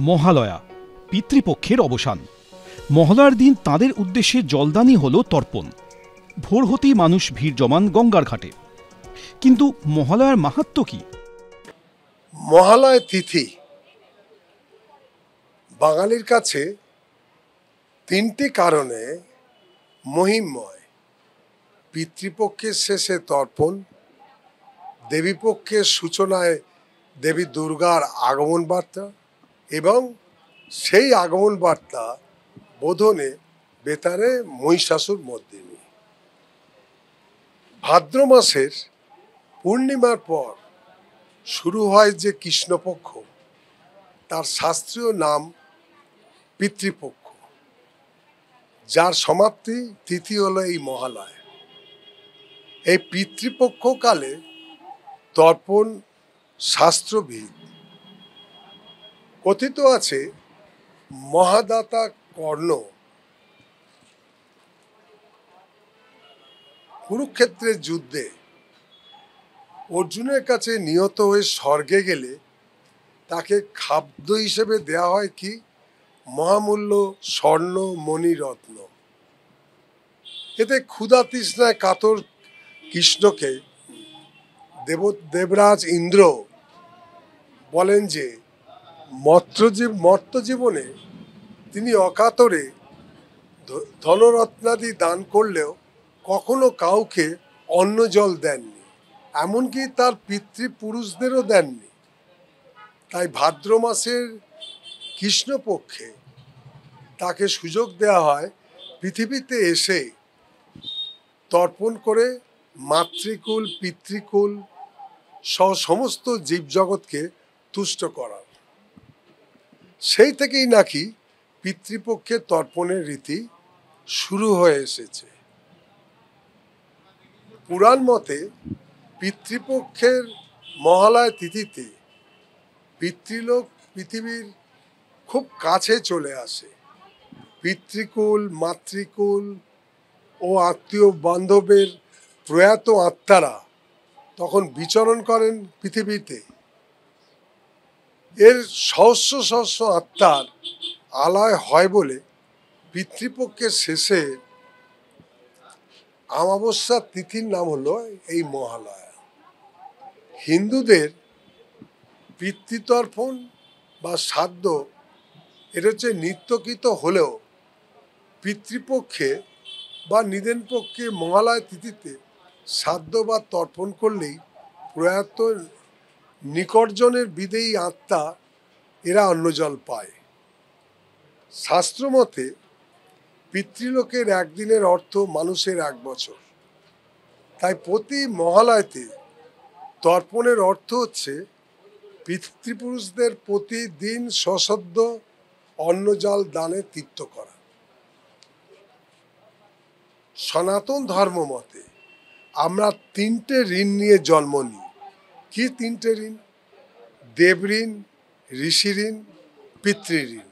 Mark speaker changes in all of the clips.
Speaker 1: মহালয়া, পিতৃপক্ষের অবসান। মহালয়ার দিন তাঁদের উদ্দেশ্যে জলদানই হল তর্পণ। ভোর হতেই মানুষ ভিড় জমান গঙ্গার ঘাটে। কিন্তু মহালয়ার মাহাত্ম্য কি?
Speaker 2: মহালয়া তিথি বাঙালির কাছে তিনটি কারণে মহিমময়। পিতৃপক্ষের শেষে তর্পণ, দেবীপক্ষের সূচনায় দেবী দুর্গার আগমন বার্তা এবং সেই আগমন বার্তা বোধনে বেতারে মহিষাসুর মর্দিনী। ভাদ্র মাসের পূর্ণিমার পর শুরু হয় যে কৃষ্ণপক্ষ, তার শাস্ত্রীয় নাম পিতৃপক্ষ, যার সমাপ্তি তিথি হলো এই মহালয়া। এই পিতৃপক্ষকালে তর্পণ শাস্ত্রবিদ। কথিত আছে মহাদাতা কর্ণ কুরুক্ষেত্রের যুদ্ধে অর্জুনের কাছে নিহত হয়ে স্বর্গে গেলে তাকে খাদ্য হিসেবে দেয়া হয় কি? মহামূল্য স্বর্ণ মণি রত্ন। এতে ক্ষুধা তৃষ্ণায় কাতর কৃষ্ণকে দেবরাজ ইন্দ্র বলেন যে মর্ত্য জীবনে তিনি অকাতরে ধনরত্নাদি দান করলেও কখনো কাউকে অন্ন জল দেননি, এমনকি তার পিতৃপুরুষদেরও দেননি। তাই ভাদ্র মাসের কৃষ্ণপক্ষে তাকে সুযোগ দেওয়া হয় পৃথিবীতে এসে তর্পণ করে মাতৃকুল পিতৃকুল সহ সমস্ত জীবজগৎকে তুষ্ট করার। সেই থেকেই নাকি পিতৃপক্ষের তর্পণের রীতি শুরু হয়ে এসেছে। পুরাণ মতে পিতৃপক্ষের মহালয়া তিথিতে পিতৃলোক পৃথিবীর খুব কাছে চলে আসে। পিতৃকুল মাতৃকুল ও আত্মীয় বান্ধবের প্রয়াত আত্মারা তখন বিচরণ করেন পৃথিবীতে। এর সহস্র সহস্র আত্মার আলয় হয় বলে পিতৃপক্ষের শেষে অমাবস্যার তিথির নাম হলো এই মহালয়া। হিন্দুদের পিতৃতর্পণ বা শ্রাদ্ধ এটা হচ্ছে নিত্যকৃত হলেও পিতৃপক্ষে বা নিদেন পক্ষে মহালয়া তিথিতে শ্রাদ্ধ বা তর্পণ করলেই প্রয়াত নিকটজনের বিদেয়ী আত্মা এরা অন্নজল পায়। শাস্ত্রমতে পিতৃলোকের একদিনের অর্থ মানুষের 1 বছর। তাই প্রতি মহালয়াতে তর্পণের অর্থ হচ্ছে পিতৃপুরুষদের প্রতিদিন সশ্রদ্ধ অন্নজল দানে তৃপ্ত করা। সনাতন ধর্ম মতে আমরা 3টে ঋণ নিয়ে জন্ম নিই। কি 3টে ঋণ? দেবঋণ, ঋষি ঋণ, পিতৃঋণ।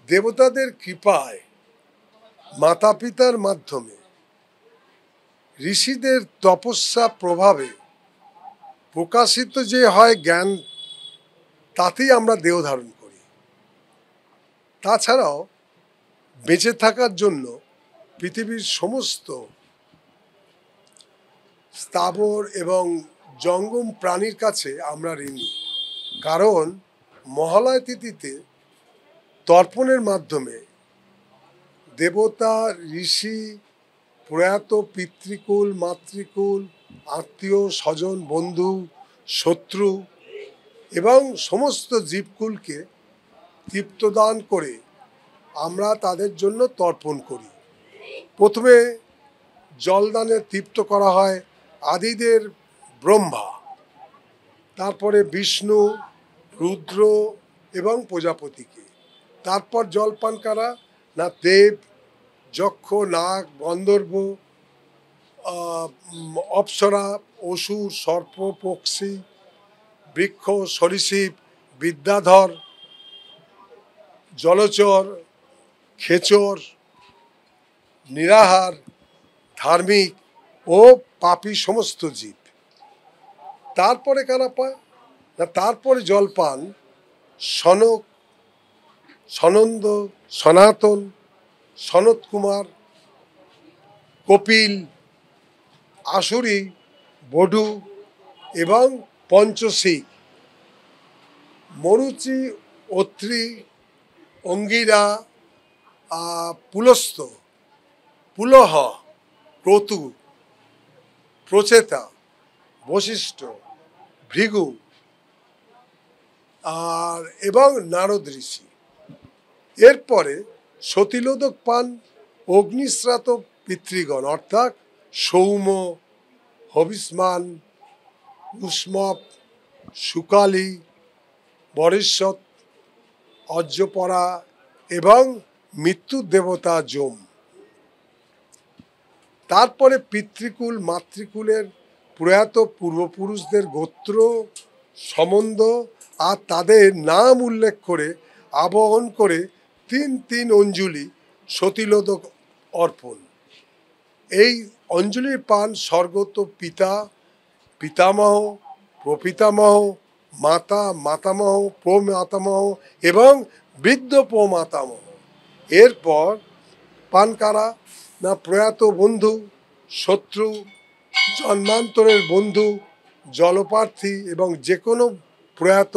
Speaker 2: দেবতাদের কৃপায় মাতা পিতার মাধ্যমে ঋষিদের তপস্যা প্রভাবে প্রকাশিত যে হয় জ্ঞান, তাতেই আমরা দেহ ধারণ করি। তাছাড়াও বেঁচে থাকার জন্য পৃথিবীর সমস্ত স্থাবর এবং জঙ্গম প্রাণীর কাছে আমরা ঋণী। কারণ মহালয়া তিথিতে তর্পণের মাধ্যমে দেবতা, ঋষি, প্রয়াত পিতৃকুল মাতৃকুল, আত্মীয় স্বজন, বন্ধু, শত্রু এবং সমস্ত জীবকুলকে তৃপ্তদান করে আমরা তাদের জন্য তর্পণ করি। প্রথমে জলদানে তৃপ্ত করা হয় আদিদের ব্রহ্মা, তারপরে বিষ্ণু, রুদ্র এবং প্রজাপতিকে। তারপর জলপান করা না দেব, যক্ষ, নাগ, গন্ধর্ব, অপ্সরা, অসুর, সর্প, পক্ষী, বৃক্ষ, সরীসৃপ, বিদ্যাধর, জলচর, খেচর, নিরাহার, ধার্মিক ও পাপী সমস্ত জীব। তারপরে কারা পায় না? তারপরে জলপান সনক, সনন্দ, সনাতন, সনত কুমার, কপিল, আসুরি, বডু এবং পঞ্চশিখ, মরুচি, অত্রি, অঙ্গিরা, পুলস্ত, পুলহ, ক্রতু, প্রচেতা, বশিষ্ঠ, ভৃগু এবং নারদ ঋষি। এরপরে সতীলোদক পান অগ্নিশ্রাত পিতৃগণ, অর্থাৎ সৌম, হবিষ্মান, উষ্মপ, সুকালী, বরেশ্বত, অজ্জপরা এবং মৃত্যুর দেবতা যম। তারপরে পিতৃকুল, মাতৃকুলের প্রয়াত পূর্বপুরুষদের গোত্র, সম্বন্ধ আর তাদের নাম উল্লেখ করে আবাহন করে তিন তিন অঞ্জলি সতীলোদক অর্পণ। এই অঞ্জলির পান স্বর্গত পিতা, পিতামহ, প্রপিতামহ, মাতা, মাতামহ, প্রমাতামহ এবং বৃদ্ধ প্রমাতামহ। এরপর পান কারা না প্রয়াত বন্ধু, শত্রু, জন্মান্তরের বন্ধু, জলপ্রার্থী এবং যে কোনো প্রয়াত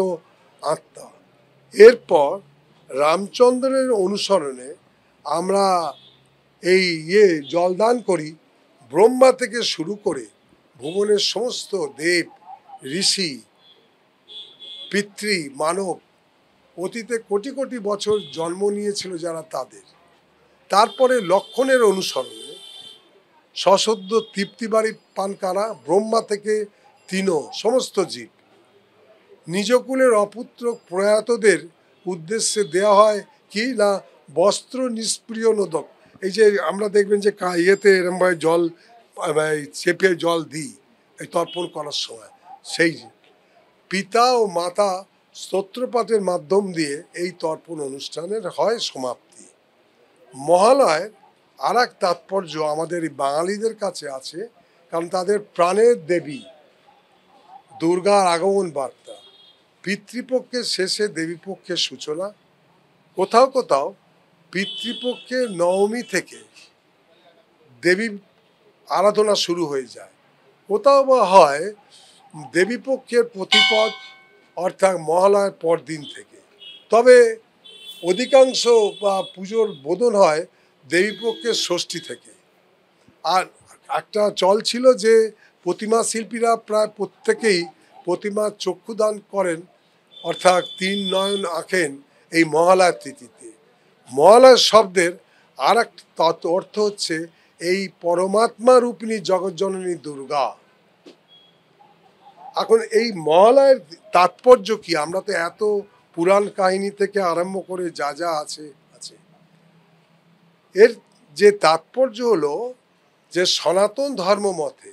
Speaker 2: আত্মা। এরপর রামচন্দ্রের অনুসরণে আমরা এই জলদান করি ব্রহ্মা থেকে শুরু করে ভুবনের সমস্ত দেব, ঋষি, পিতৃ, মানব, অতীতে কোটি কোটি বছর জন্ম নিয়েছিল যারা তাদের। তারপরে লক্ষণের অনুসরণে সশব্দ তৃপ্তিবাড়ি পান কারা ব্রহ্মা থেকে সমস্ত জীব। নিজকুলের অপুত্র প্রয়াতদের উদ্দেশ্যে দেওয়া হয় কি না বস্ত্র নিষ্প্রিয় নোদক। এই যে আমরা দেখবেন যে ইয়েতে এরমভাবে জল চেপে জল দিই এই তর্পণ করার সময়, সেই পিতা ও মাতা স্তোত্রপাঠের মাধ্যম দিয়ে এই তর্পণ অনুষ্ঠানের হয় সমাপ্তি। মহালয়ের আর এক তাৎপর্য আমাদের এই বাঙালিদের কাছে আছে, কারণ তাদের প্রাণের দেবী দুর্গার আগমন বার্তা। পিতৃপক্ষের শেষে দেবীপক্ষের সূচনা। কোথাও কোথাও পিতৃপক্ষের নবমী থেকে দেবী আরাধনা শুরু হয়ে যায়, কোথাও বা হয় দেবীপক্ষের প্রতিপদ অর্থাৎ মহালয়ার পরদিন থেকে। তবে অধিকাংশ বা পুজোর বোধন হয় দেবীপক্ষের ষষ্ঠী থেকে। আর একটা চল ছিল যে প্রতিমা শিল্পীরা প্রায় প্রত্যেকেই প্রতিমার চক্ষুদান করেন, অর্থাৎ 3 নয়ন আঁকেন এই মহালয়ার তিথিতে। মহালয় শব্দের আর এক অর্থ হচ্ছে এই পরমাত্মা রূপিণী জগজ্জননী দুর্গা। এখন এই মহালয়ের তাৎপর্য কি? আমরা তো এত পুরাণ কাহিনী থেকে আরম্ভ করে যা যা আছে আছে এর যে তাৎপর্য হলো যে সনাতন ধর্ম মতে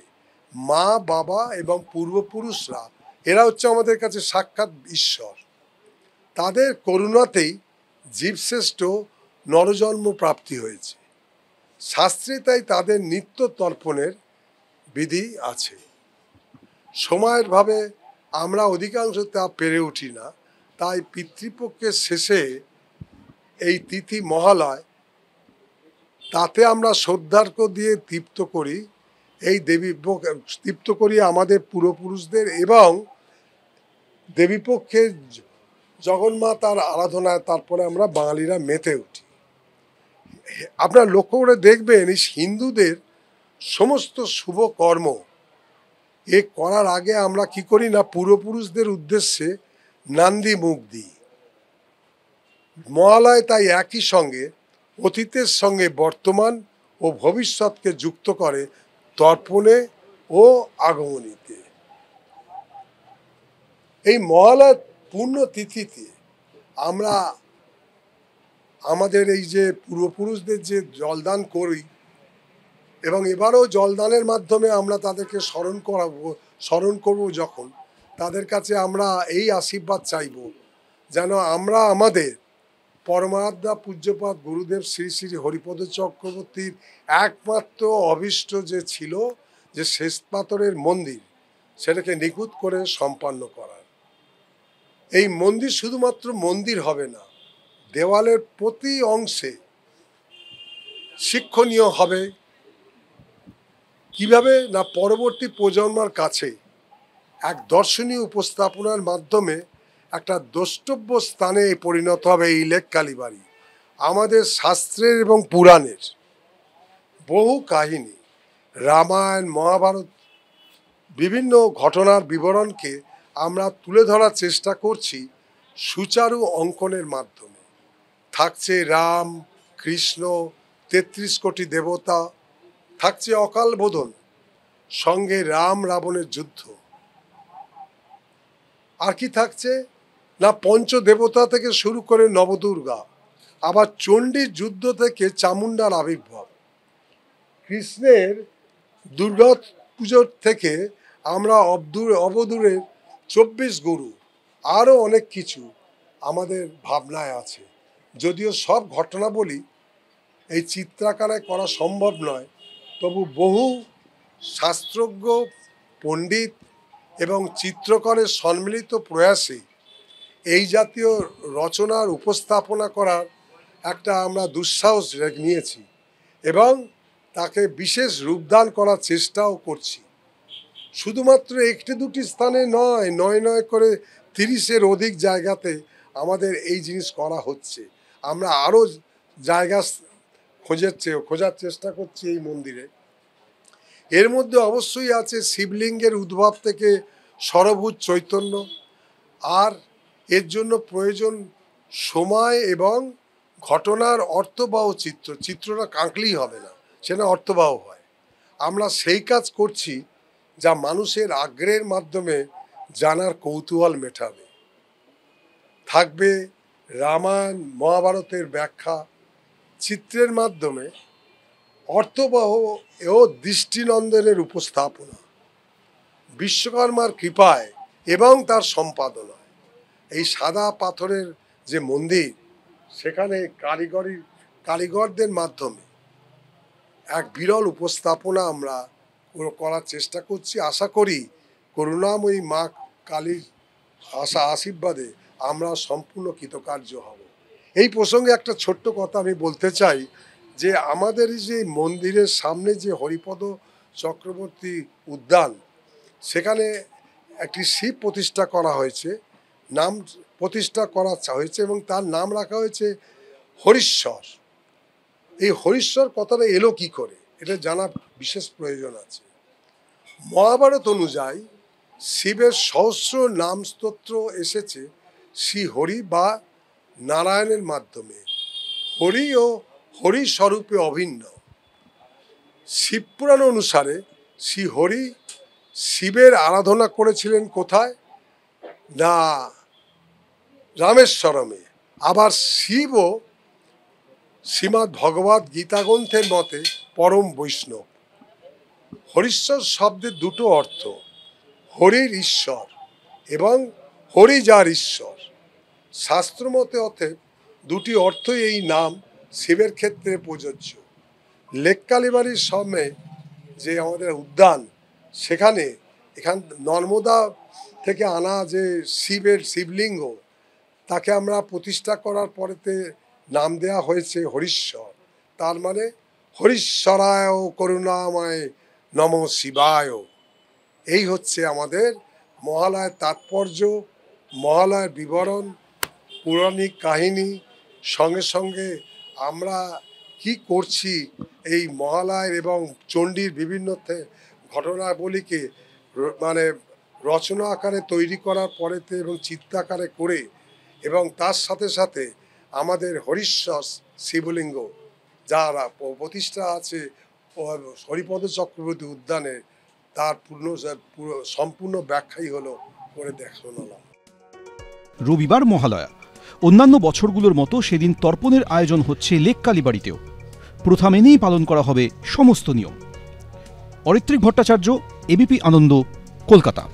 Speaker 2: মা, বাবা এবং পূর্বপুরুষরা এরা হচ্ছে আমাদের কাছে সাক্ষাৎ ঈশ্বর। তাদের করুণাতেই জীবশ্রেষ্ঠ নরজন্ম প্রাপ্তি হয়েছে। শাস্ত্রে তাই তাদের নিত্য তর্পণের বিধি আছে। সময়ের ভাবে আমরা অধিকাংশ তা পেরে উঠি না, তাই পিতৃপক্ষের শেষে এই তিথি মহালয়, তাতে আমরা শ্রদ্ধার্ঘ্য দিয়ে তৃপ্ত করি এই তৃপ্ত করি আমাদের পূর্বপুরুষদের এবং দেবীপক্ষের জগন্মাতার আরাধনায়। তারপরে আমরা বাঙালিরা মেতে উঠি। আপনারা লক্ষ্য করে দেখবেন এই হিন্দুদের সমস্ত শুভ কর্ম এ করার আগে আমরা কি করি না পূর্বপুরুষদের উদ্দেশ্যে নান্দি মুখ দিই। মহালয় তাই একই সঙ্গে অতীতের সঙ্গে বর্তমান ও ভবিষ্যৎকে যুক্ত করে তর্পণে ও আগমনীতে। এই মহালয় পূর্ণ তিথিতে আমরা আমাদের এই যে পূর্বপুরুষদের যে জলদান করি এবং এবারও জলদানের মাধ্যমে আমরা তাদেরকে স্মরণ করব, যখন তাদের কাছে আমরা এই আশীর্বাদ চাইব যেন আমরা আমাদের পরমাত্মা পূজ্যপাদ গুরুদেব শ্রী শ্রী হরিপদ চক্রবর্তীর একমাত্র অভীষ্ট যে ছিল যে শেষ পাথরের মন্দির, সেটাকে নিখুঁত করে সম্পন্ন করার। এই মন্দির শুধুমাত্র মন্দির হবে না, দেওয়ালের প্রতি অংশে শিক্ষণীয় হবে কিভাবে না পরবর্তী প্রজন্মার কাছে এক দর্শনীয় উপস্থাপনার মাধ্যমে একটা দ্রষ্টব্য স্থানে পরিণত হবে এই লেক কালীবাড়ি। আমাদের শাস্ত্রের এবং পুরাণের বহু কাহিনী, রামায়ণ, মহাভারত, বিভিন্ন ঘটনার বিবরণকে আমরা তুলে ধরার চেষ্টা করছি সুচারু অঙ্কনের মাধ্যমে। থাকছে রাম, কৃষ্ণ, ৩৩ কোটি দেবতা, থাকছে অকাল বোধন, সঙ্গে রাম রাবণের যুদ্ধ। আর কি থাকছে না পঞ্চদেবতা থেকে শুরু করে নবদুর্গা, আবার চণ্ডীর যুদ্ধ থেকে চামুণ্ডার আবির্ভাব, কৃষ্ণের দুর্গা পুজোর থেকে আমরা অবদূরের ২৪ গুরু, আরও অনেক কিছু আমাদের ভাবনায় আছে। যদিও সব ঘটনাবলী এই চিত্রাকারে করা সম্ভব নয়, তবু বহু শাস্ত্রজ্ঞ, পণ্ডিত এবং চিত্রকরের সম্মিলিত প্রয়াসে এই জাতীয় রচনার উপস্থাপনা করার একটা আমরা দুঃসাহস নিয়েছি এবং তাকে বিশেষ রূপদান করার চেষ্টাও করছি। শুধুমাত্র একটি দুটি স্থানে নয়, নয় করে ৩০-এর অধিক জায়গাতে আমাদের এই জিনিস করা হচ্ছে। আমরা আরও জায়গা খোঁজার চেষ্টা করছি এই মন্দিরে। এর মধ্যে অবশ্যই আছে শিবলিঙ্গের উদ্ভব থেকে সরভূত চৈতন্য, আর এর জন্য প্রয়োজন সময় এবং ঘটনার অর্থবহ চিত্রটা কাঁকলেই হবে না, সেটা অর্থবহ হয়। আমরা সেই কাজ করছি যা মানুষের আগ্রহের মাধ্যমে জানার কৌতূহল মেটাবে। থাকবে রামায়ণ মহাভারতের ব্যাখ্যা চিত্রের মাধ্যমে, অর্থবহ ও দৃষ্টিনন্দনের উপস্থাপনা, বিশ্বকর্মার কৃপায় এবং তার সম্পাদনায়। এই সাদা পাথরের যে মন্দির, সেখানে কারিগরদের মাধ্যমে এক বিরল উপস্থাপনা আমরা করার চেষ্টা করছি। আশা করি করুণাময়ী মা কালীর আশীর্বাদে আমরা সম্পূর্ণ কৃতকার্য হব। এই প্রসঙ্গে একটা ছোট্ট কথা আমি বলতে চাই যে আমাদের যে মন্দিরের সামনে যে হরিপদ চক্রবর্তী উদ্যান, সেখানে একটি শিব প্রতিষ্ঠা করা হয়েছে, এবং তার নাম রাখা হয়েছে হরিশ্বর। এই হরিশ্বর কথাটা এলো কি করে, এটা জানার বিশেষ প্রয়োজন আছে। মহাভারত অনুযায়ী শিবের সহস্র নাম স্তোত্র এসেছে শ্রী হরি বা নারায়ণের মাধ্যমে। হরি ও হরি স্বরূপে অভিন্ন। শিবপুরাণ অনুসারে শ্রী হরি শিবের আরাধনা করেছিলেন কোথায় না রামেশ্বরমে। আবার শিবও শ্রীমদ্ ভগবদ্ গীতা গ্রন্থের মতে পরম বৈষ্ণব। হরিশ্বর শব্দের দুটো অর্থ, হরির ঈশ্বর এবং হরি যার ঈশ্বর। শাস্ত্রমতে অতএব দুটি অর্থই এই নাম শিবের ক্ষেত্রে প্রযোজ্য। লেক কালীবাড়ির সামনে যে আমাদের উদ্যান, সেখানে নর্মদা থেকে আনা যে শিবলিঙ্গ, তাকে আমরা প্রতিষ্ঠা করার পরেতে নাম দেয়া হয়েছে হরিশ্বর। তার মানে হরিশ্বরায় করুণাময় নম শিবায়। এই হচ্ছে আমাদের মহালয়ার তাৎপর্য, মহালয়ার বিবরণ, পৌরাণিক কাহিনী, সঙ্গে সঙ্গে আমরা কি করছি এই মহালয়ার এবং চণ্ডীর বিভিন্ন ঘটনাবলীকে মানে রচনা আকারে তৈরি করার পরেতে এবং চিত্রাকারে করে, এবং তার সাথে সাথে আমাদের হরিশ্বর শিবলিঙ্গ যার প্রতিষ্ঠা আছে হরিপদ চক্রবর্তী উদ্যানে, তার সম্পূর্ণ ব্যাখ্যাই হলো করে শোনালাম।
Speaker 1: রবিবার মহালয়া। অন্যান্য বছরগুলোর মতো সেদিন তর্পণের আয়োজন হচ্ছে লেক কালীবাড়িতেও। প্রথা মেনেই পালন করা হবে সমস্ত নিয়ম। অরিত্রিক ভট্টাচার্য, এবিপি আনন্দ, কলকাতা।